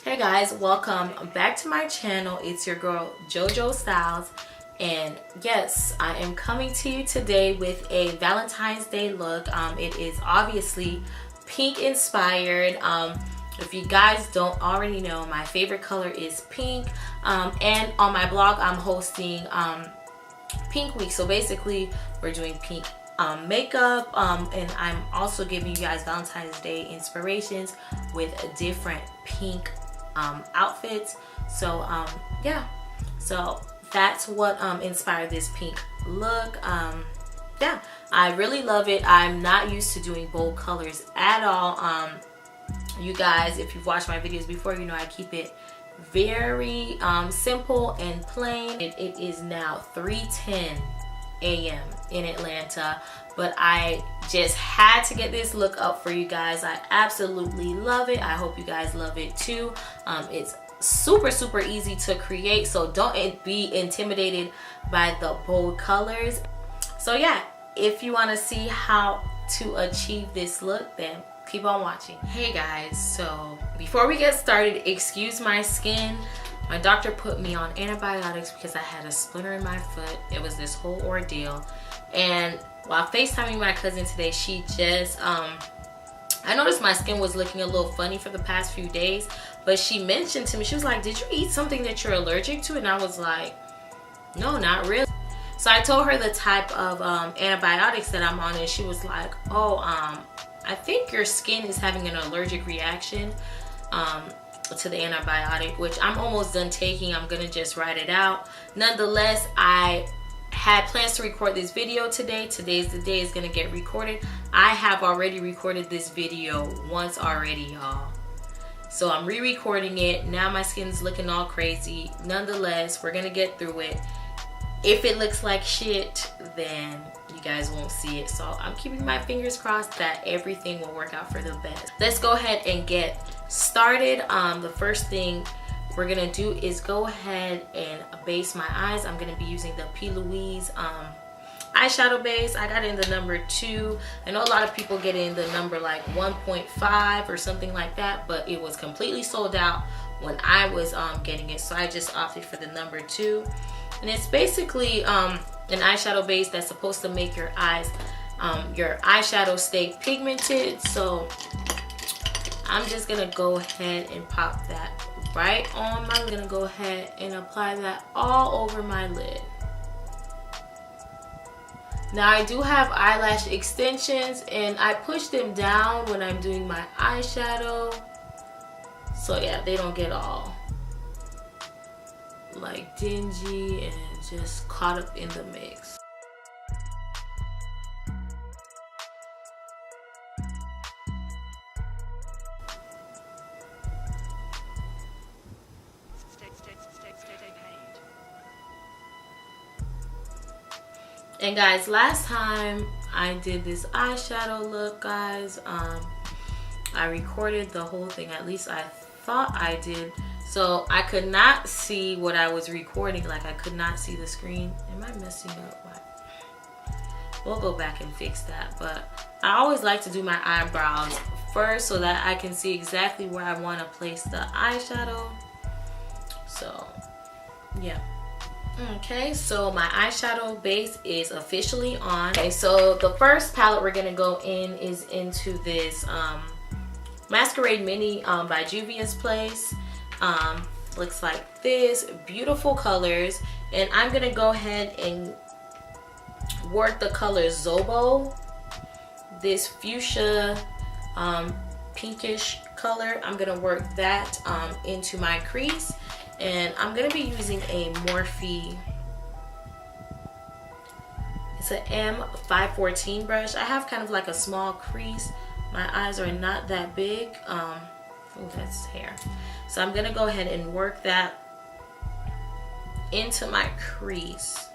Hey guys, welcome back to my channel. It's your girl JoJo Styles, and yes, I am coming to you today with a Valentine's Day look. It is obviously pink inspired. If you guys don't already know, my favorite color is pink, and on my blog I'm hosting Pink Week. So basically we're doing pink makeup, and I'm also giving you guys Valentine's Day inspirations with different pink outfits. So yeah, so that's what inspired this pink look. Yeah, I really love it. I'm not used to doing bold colors at all. You guys, if you've watched my videos before, you know I keep it very simple and plain. It is now 3:10 a.m. in Atlanta, but I just had to get this look up for you guys. I absolutely love it. I hope you guys love it too. It's super easy to create, so don't be intimidated by the bold colors. So yeah, if you want to see how to achieve this look, then keep on watching. Hey guys, so before we get started, excuse my skin. My doctor put me on antibiotics because I had a splinter in my foot. It was this whole ordeal. And while FaceTiming my cousin today, she just, I noticed my skin was looking a little funny for the past few days. But she mentioned to me, she was like, did you eat something that you're allergic to? And I was like, no, not really. So I told her the type of antibiotics that I'm on, and she was like, oh, I think your skin is having an allergic reaction to the antibiotic, which I'm almost done taking. I'm gonna just write it out. Nonetheless, I had plans to record this video today. Today's the day it's gonna get recorded. I have already recorded this video once already, y'all. So I'm re-recording it. Now my skin's looking all crazy. Nonetheless, we're gonna get through it. If it looks like shit, then you guys won't see it. So I'm keeping my fingers crossed that everything will work out for the best. Let's go ahead and get started. The first thing we're gonna do is go ahead and base my eyes. I'm gonna be using the Louise eyeshadow base. I got it in the number 2. I know a lot of people get in the number like 1.5 or something like that, but it was completely sold out when I was getting it, so I just opted for the number 2. And it's basically an eyeshadow base that's supposed to make your eyes, your eyeshadow stay pigmented. So I'm just gonna go ahead and pop that right on my lid. I'm gonna go ahead and apply that all over my lid. Now I do have eyelash extensions, and I push them down when I'm doing my eyeshadow. So yeah, they don't get all like dingy and just caught up in the mix. And guys, last time I did this eyeshadow look, guys, I recorded the whole thing. At least I thought I did. So I could not see what I was recording. Like, I could not see the screen. Am I messing up? What? We'll go back and fix that. But I always like to do my eyebrows first so that I can see exactly where I want to place the eyeshadow. So yeah. Okay, so my eyeshadow base is officially on. Okay, so the first palette we're gonna go in is into this Mascarade Mini by Juvia's Place. Looks like this. Beautiful colors. And I'm gonna go ahead and work the color Zobo, this fuchsia pinkish color. I'm gonna work that into my crease. And I'm gonna be using a Morphe, it's an M514 brush. I have kind of like a small crease. My eyes are not that big. Oh, that's hair. So I'm gonna go ahead and work that into my crease.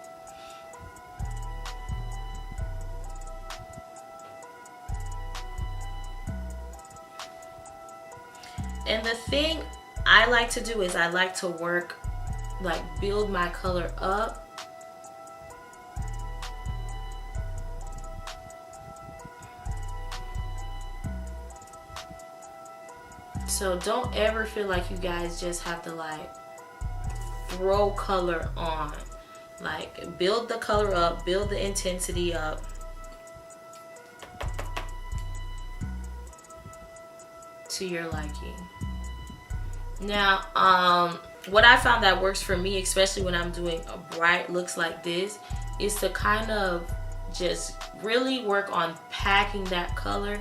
And the thing I like to do is I like to work, like build my color up. So don't ever feel like you guys just have to like throw color on. Like, build the color up, build the intensity up. To your liking. Now, what I found that works for me, especially when I'm doing a bright looks like this, is to kind of just really work on packing that color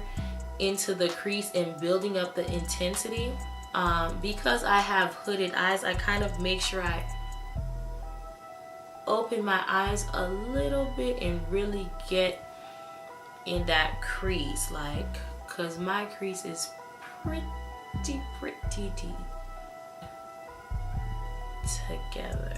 into the crease and building up the intensity. Because I have hooded eyes, I kind of make sure I open my eyes a little bit and really get in that crease, like, because my crease is pretty deep together.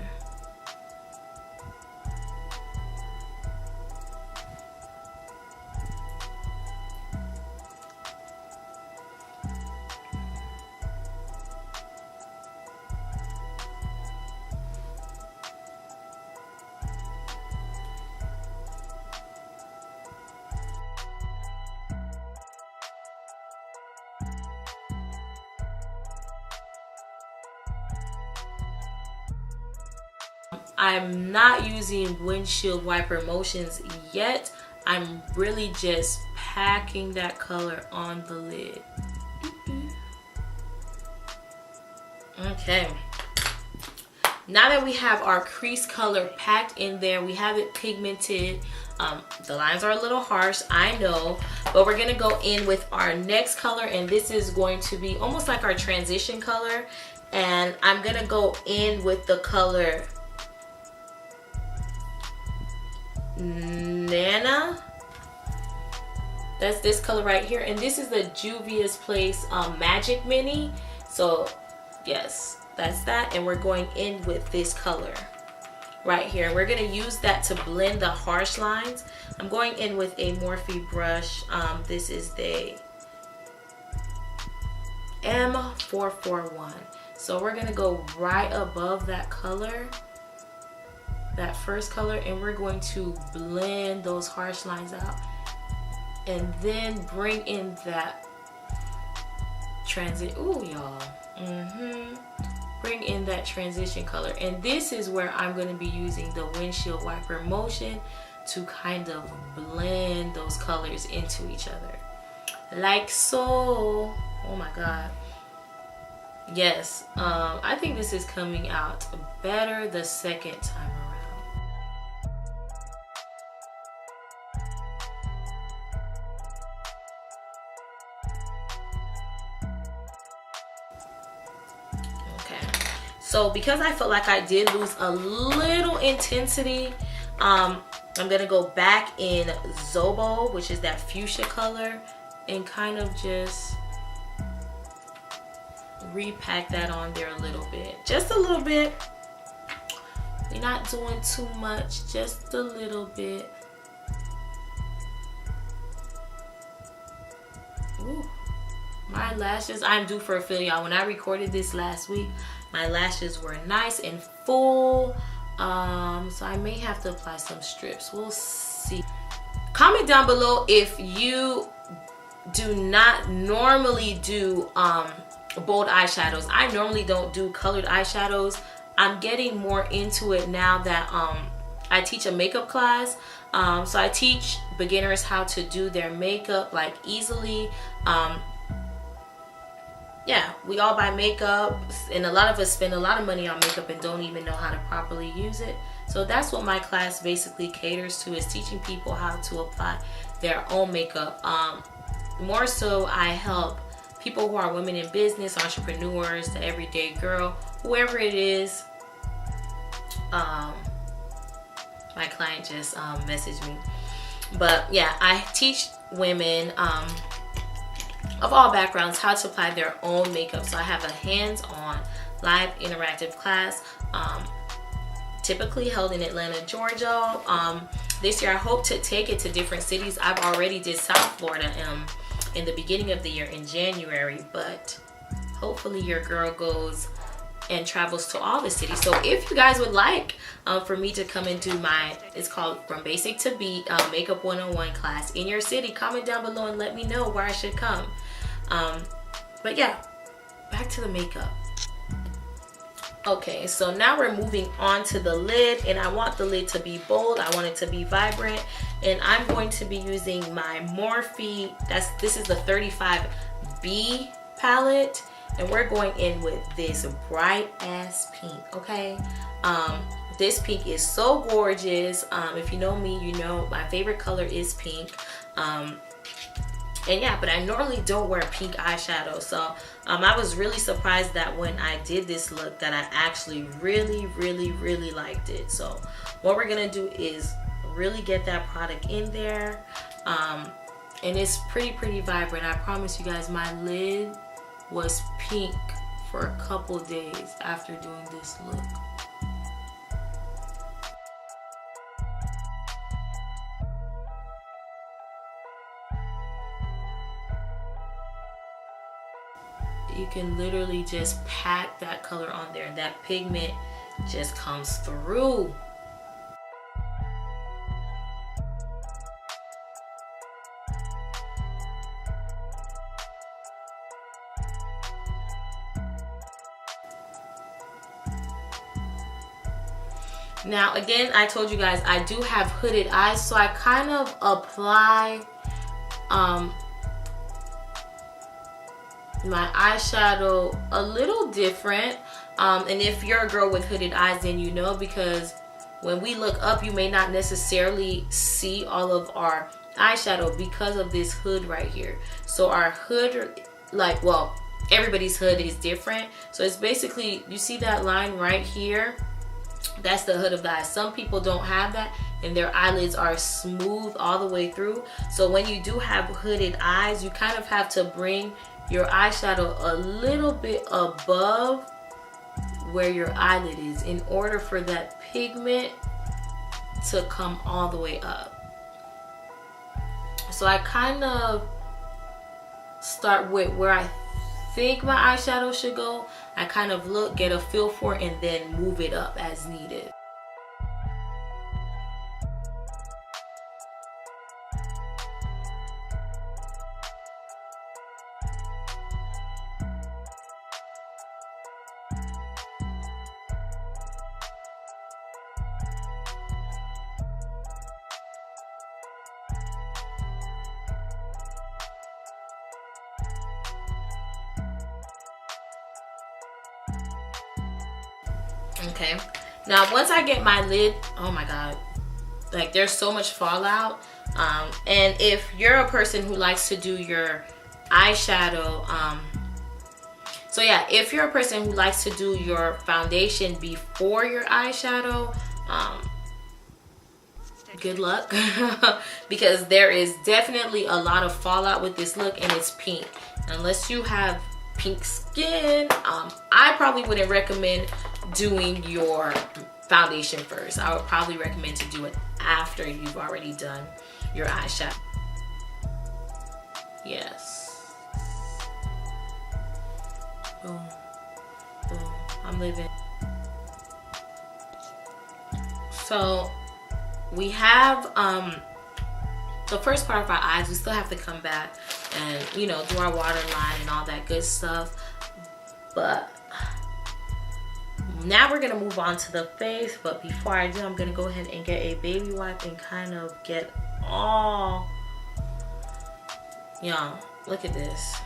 I'm not using windshield wiper motions yet. I'm really just packing that color on the lid. Okay. Now that we have our crease color packed in there, we have it pigmented. The lines are a little harsh, I know, but we're gonna go in with our next color, and this is going to be almost like our transition color. And I'm gonna go in with the color Nana. That's this color right here, and this is the Juvia's Place Magic Mini. So yes, that's that, and we're going in with this color right here. We're going to use that to blend the harsh lines. I'm going in with a Morphe brush. This is the M441. So we're going to go right above that color, that first color, and we're going to blend those harsh lines out, and then bring in that transit. Ooh, y'all. Bring in that transition color, and this is where I'm going to be using the windshield wiper motion to kind of blend those colors into each other, like so. Oh my god. Yes, I think this is coming out better the second time around. So because I felt like I did lose a little intensity, I'm gonna go back in Zobo, which is that fuchsia color, and kind of just repack that on there a little bit. Just a little bit. We're not doing too much, just a little bit. Ooh. My lashes, I'm due for a fill, y'all. When I recorded this last week, my lashes were nice and full, so I may have to apply some strips. We'll see. Comment down below if you do not normally do bold eyeshadows. I normally don't do colored eyeshadows. I'm getting more into it now that I teach a makeup class. So I teach beginners how to do their makeup like easily. Yeah, we all buy makeup, and a lot of us spend a lot of money on makeup and don't even know how to properly use it. So that's what my class basically caters to, is teaching people how to apply their own makeup. More so, I help people who are women in business, entrepreneurs, the everyday girl, whoever it is. My client just messaged me. But yeah, I teach women of all backgrounds how to apply their own makeup. So I have a hands-on live interactive class, typically held in Atlanta, Georgia. This year I hope to take it to different cities. I've already did South Florida in the beginning of the year in January, but hopefully your girl goes and travels to all the cities. So if you guys would like for me to come and do my, it's called From Basic to Beat Makeup 101 class in your city, comment down below and let me know where I should come. But yeah, back to the makeup. Okay, so now we're moving on to the lid, and I want the lid to be bold. I want it to be vibrant, and I'm going to be using my Morphe. This is the 35B palette, and we're going in with this bright ass pink. Okay, this pink is so gorgeous. If you know me, you know my favorite color is pink. And yeah, but I normally don't wear pink eyeshadow, so I was really surprised that when I did this look that I actually really liked it. So what we're gonna do is really get that product in there, and it's pretty vibrant. I promise you guys, my lid was pink for a couple days after doing this look. You can literally just pack that color on there, and that pigment just comes through. Now again, I told you guys I do have hooded eyes, so I kind of apply my eyeshadow a little different, and if you're a girl with hooded eyes, then you know, because when we look up you may not necessarily see all of our eyeshadow because of this hood right here. So our hood, like, well, everybody's hood is different, so it's basically, you see that line right here, that's the hood of the eye. Some people don't have that, and their eyelids are smooth all the way through. So when you do have hooded eyes, you kind of have to bring your eyeshadow a little bit above where your eyelid is in order for that pigment to come all the way up. So I kind of start with where I think my eyeshadow should go. I kind of look, get a feel for it, and then move it up as needed. Okay, now once I get my lid, oh my god, like there's so much fallout, and if you're a person who likes to do your eyeshadow, so yeah, if you're a person who likes to do your foundation before your eyeshadow, good luck because there is definitely a lot of fallout with this look, and it's pink. Unless you have pink skin, I probably wouldn't recommend doing your foundation first. I would probably recommend to do it after you've already done your eyeshadow. Yes. Boom, boom. I'm living. So we have the first part of our eyes. We still have to come back and, you know, do our waterline and all that good stuff, but now we're gonna move on to the face. But before I do, I'm gonna go ahead and get a baby wipe and kind of get all, y'all, look at this.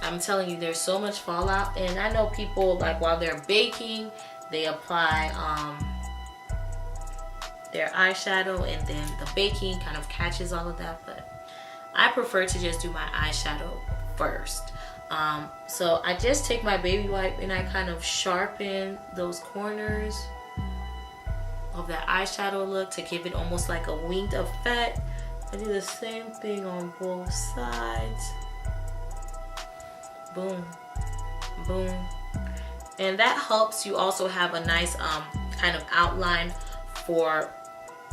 I'm telling you, there's so much fallout, and I know people, like, while they're baking, they apply their eyeshadow, and then the baking kind of catches all of that, but I prefer to just do my eyeshadow first. So I just take my baby wipe and I kind of sharpen those corners of that eyeshadow look to give it almost like a winged effect. I do the same thing on both sides. Boom, boom. And that helps you also have a nice kind of outline for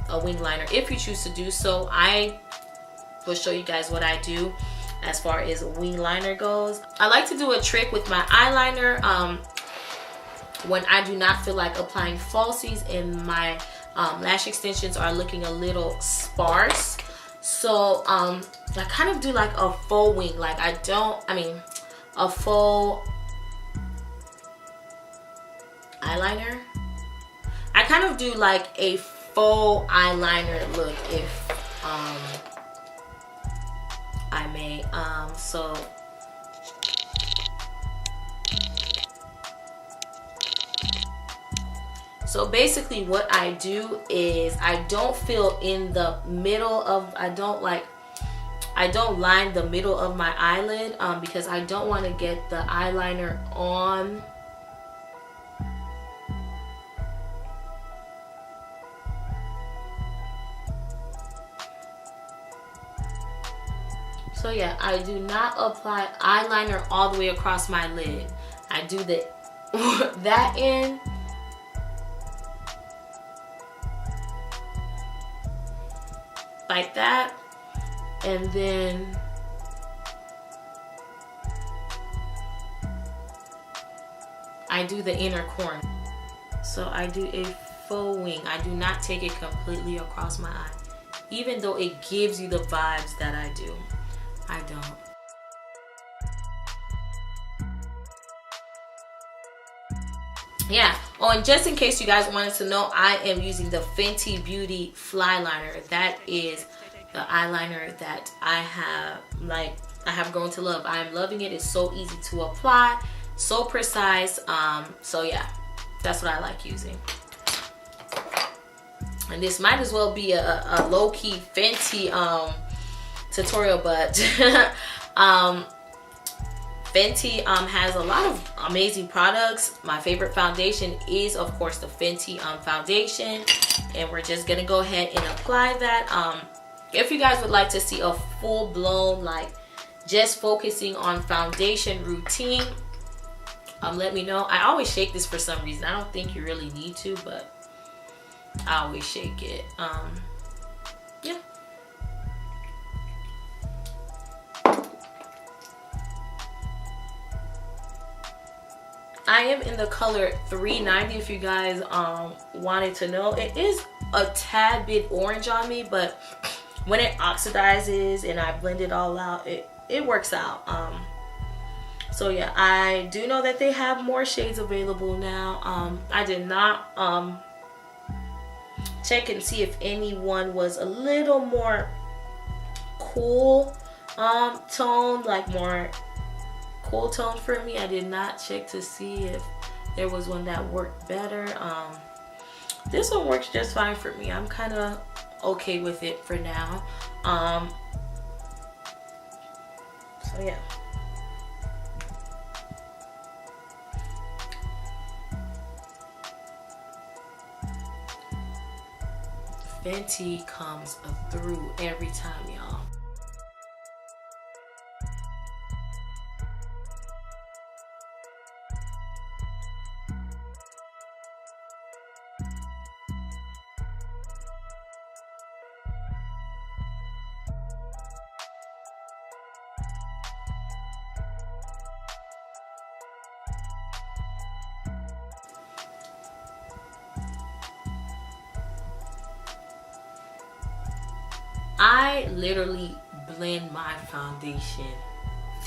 a wing liner if you choose to do so. I will show you guys what I do as far as a wing liner goes. I like to do a trick with my eyeliner when I do not feel like applying falsies and my lash extensions are looking a little sparse. So I kind of do like a faux wing. Like a faux eyeliner. I kind of do like a faux eyeliner look, if I may. So basically what I do is I don't fill in the middle of, I don't line the middle of my eyelid because I don't want to get the eyeliner on So yeah, I do not apply eyeliner all the way across my lid. I do the that end, like that, and then I do the inner corner. So I do a faux wing. I do not take it completely across my eye, even though it gives you the vibes that I do. I don't. Yeah. Oh, and just in case you guys wanted to know, I am using the Fenty Beauty Fly Liner. That is the eyeliner that I have grown to love. I am loving it. It's so easy to apply, so precise. So yeah, that's what I like using. And this might as well be a low-key Fenty tutorial, but Fenty has a lot of amazing products. My favorite foundation is, of course, the Fenty foundation, and we're just gonna go ahead and apply that. If you guys would like to see a full-blown, like, just focusing on foundation routine, let me know. I always shake this for some reason. I don't think you really need to, but I always shake it. Yeah. I am in the color 390 if you guys wanted to know. It is a tad bit orange on me, but when it oxidizes and I blend it all out, it works out. So yeah, I do know that they have more shades available now. I did not check and see if anyone was a little more cool tone, like more cool tone for me. I did not check to see if there was one that worked better. This one works just fine for me. I'm kind of okay with it for now. So yeah. Fenty comes through every time, y'all. I literally blend my foundation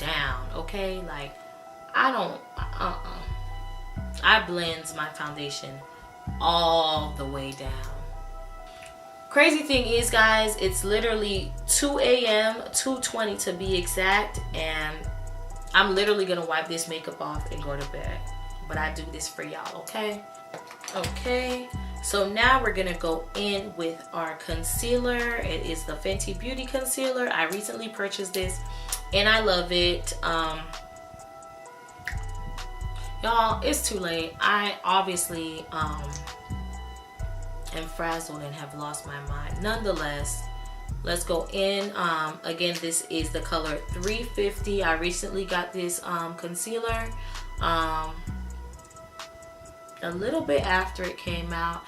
down, okay? Like, I don't, I blends my foundation all the way down. Crazy thing is, guys, it's literally 2 a.m., 2:20 to be exact, and I'm literally gonna wipe this makeup off and go to bed. But I do this for y'all, okay? Okay. So now we're gonna go in with our concealer. It is the Fenty Beauty Concealer. I recently purchased this and I love it. Y'all, it's too late. I obviously am frazzled and have lost my mind. Nonetheless, let's go in. Again, this is the color 350. I recently got this concealer a little bit after it came out,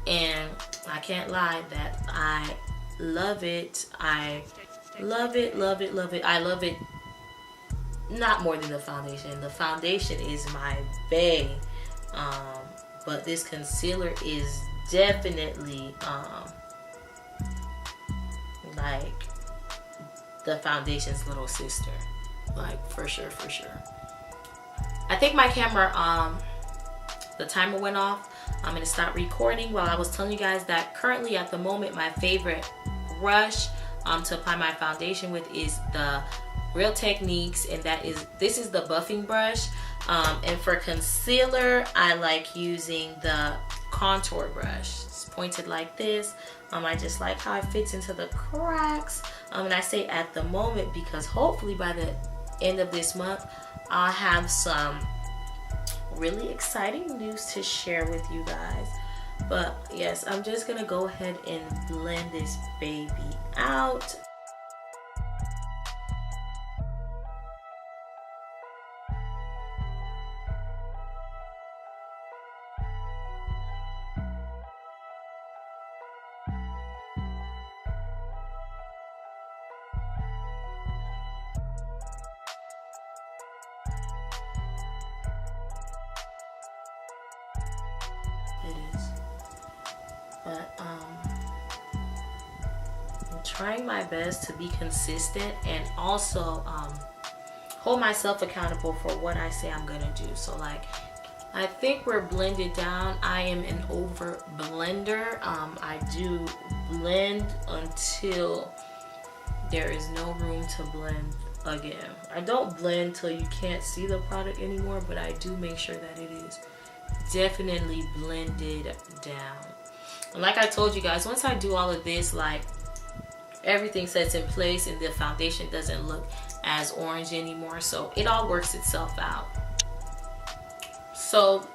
and I can't lie that I love it. I love it, love it, love it. I love it not more than the foundation. The foundation is my bae, but this concealer is definitely like the foundation's little sister, like for sure, for sure. I think my camera, the timer went off. I'm gonna stop recording while I was telling you guys that currently at the moment my favorite brush to apply my foundation with is the Real Techniques, and this is the buffing brush. And for concealer, I like using the contour brush. It's pointed like this. I just like how it fits into the cracks. And I say at the moment because hopefully by the end of this month, I'll have some really exciting news to share with you guys. But yes, I'm just gonna go ahead and blend this baby out. It is, but I'm trying my best to be consistent and also hold myself accountable for what I say I'm gonna do. So like, I think we're blended down. I am an over blender. I do blend until there is no room to blend again. I don't blend till you can't see the product anymore, but I do make sure that it is definitely blended down. And like I told you guys, once I do all of this, like everything sets in place and the foundation doesn't look as orange anymore, so it all works itself out. So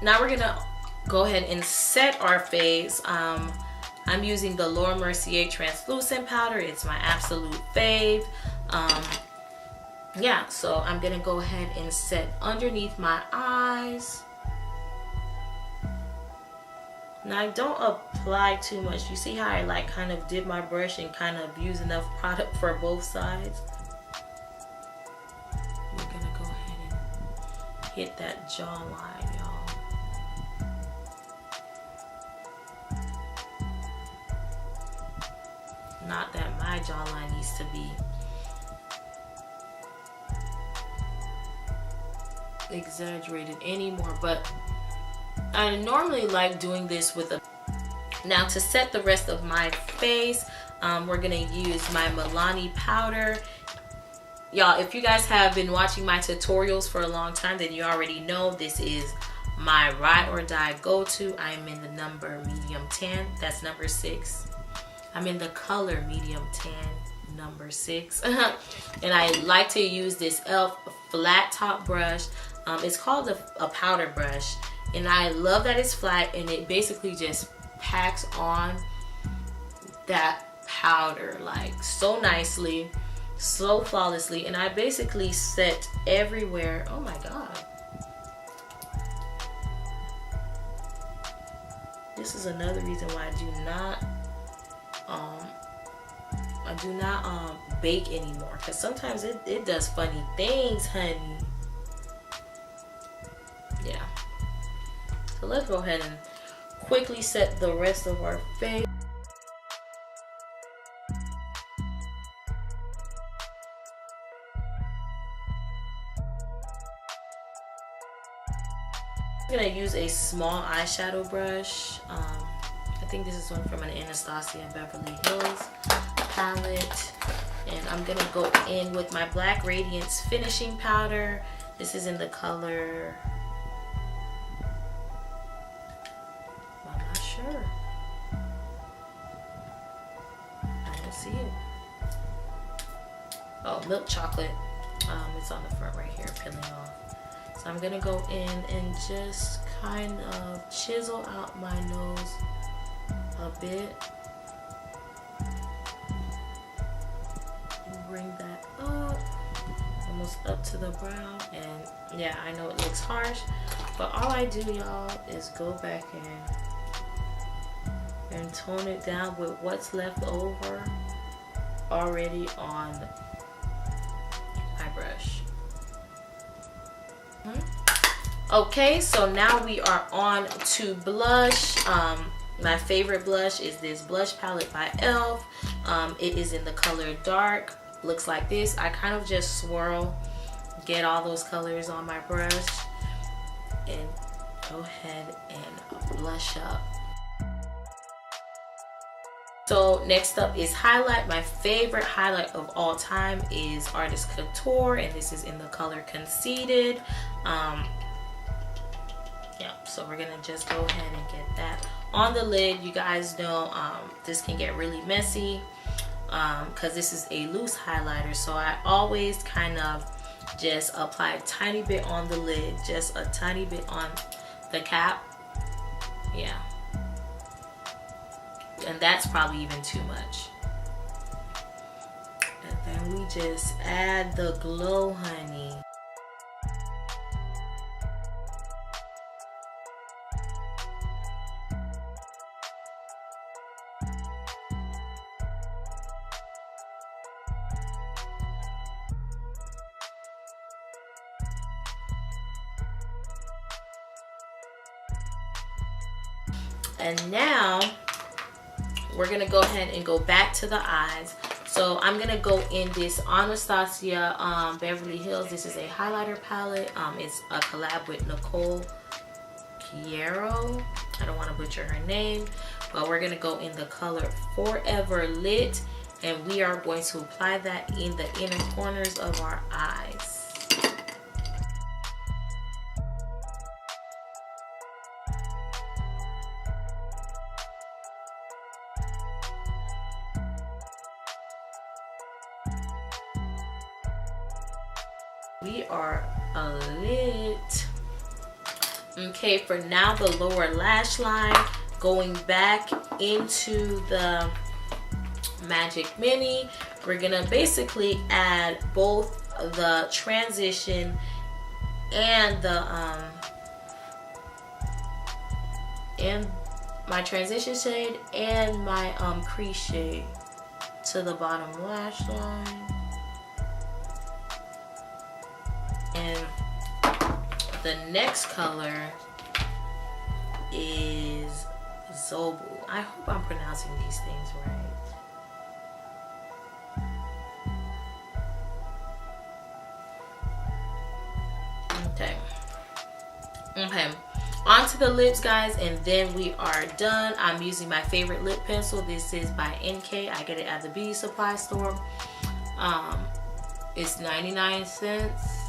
now we're gonna go ahead and set our face. I'm using the Laura Mercier translucent powder. It's my absolute fave. Yeah, so I'm gonna go ahead and set underneath my eyes. Now I don't apply too much. You see how I like kind of dip my brush and kind of use enough product for both sides? We're gonna go ahead and hit that jawline, y'all. Not that my jawline needs to be exaggerated anymore, but I normally like doing this with a... Now to set the rest of my face, we're gonna use my Milani powder. Y'all, if you guys have been watching my tutorials for a long time, then you already know this is my ride or die go-to. I'm in the number medium tan, that's number 6. I'm in the color medium tan, number 6. And I like to use this e.l.f. flat top brush. It's called a powder brush. And I love that it's flat and it basically just packs on that powder like so nicely, so flawlessly. And I basically set everywhere. Oh my God. This is another reason why I do not bake anymore, because sometimes it does funny things, honey. Yeah. So let's go ahead and quickly set the rest of our face. I'm gonna use a small eyeshadow brush. I think this is one from an Anastasia Beverly Hills palette. And I'm gonna go in with my black Radiance finishing powder. This is in the color... I'm not sure. I don't see it. Oh, milk chocolate. It's on the front right here, peeling off. So I'm gonna go in and just kind of chisel out my nose a bit. Bring that up, almost up to the brow. And yeah, I know it looks harsh, but all I do, y'all, is go back in and tone it down with what's left over already on my brush. Okay, so now we are on to blush. My favorite blush is this blush palette by e.l.f. It is in the color dark. Looks like this. I kind of just swirl, get all those colors on my brush. ahead and blush up. So next up is highlight. My favorite highlight of all time is Artist Couture, and this is in the color Conceited. Yeah, so we're gonna just go ahead and get that on the lid. You guys know this can get really messy because this is a loose highlighter, so I always kind of just apply a tiny bit on the lid, just a tiny bit on the cap. Yeah, and that's probably even too much. And then we just add the glow, honey. And now we're gonna go ahead and go back to the eyes. So I'm gonna go in this Anastasia Beverly Hills. This is a highlighter palette. It's a collab with Nicole Quiero. I don't want to butcher her name, but we're gonna go in the color Forever Lit, and we are going to apply that in the inner corners of our eyes. We are lit. Okay, for now the lower lash line, going back into the Magic Mini, we're gonna basically add both the transition and the and my transition shade and my crease shade to the bottom lash line. And the next color is Zobo. I hope I'm pronouncing these things right. Okay, on to the lips, guys, and then we are done. I'm using my favorite lip pencil. This is by NK. I get it at the beauty supply store. It's 99 cents.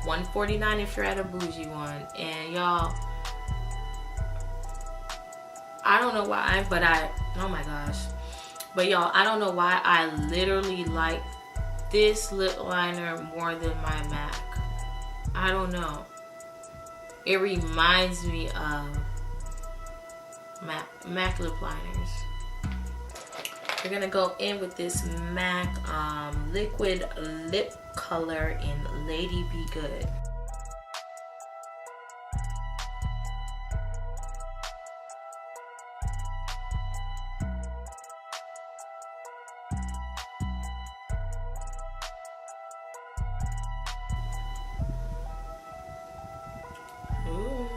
$1.49 if you're at a bougie one. And y'all, I don't know why, but oh my gosh, but y'all, I don't know why I literally like this lip liner more than my MAC. I don't know, it reminds me of MAC lip liners. We're gonna go in with this MAC liquid lip color in Lady Be Good. Ooh.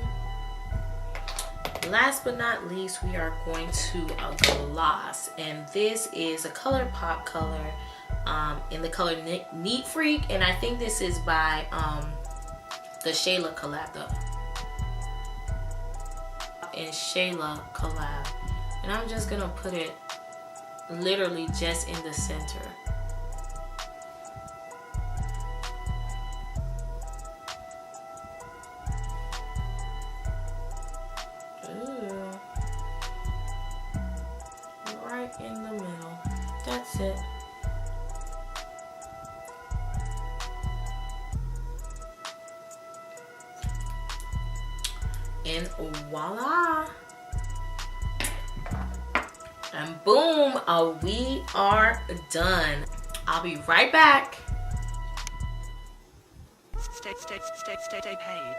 Last but not least, we are going to a gloss, and this is a ColourPop color in the color Neat Freak, and I think this is by the Shayla collab though. And Shayla collab, and I'm just gonna put it literally just in the center. Ooh. Right in the middle. That's it. And voila, and boom, we are done. I'll be right back. Stay paid.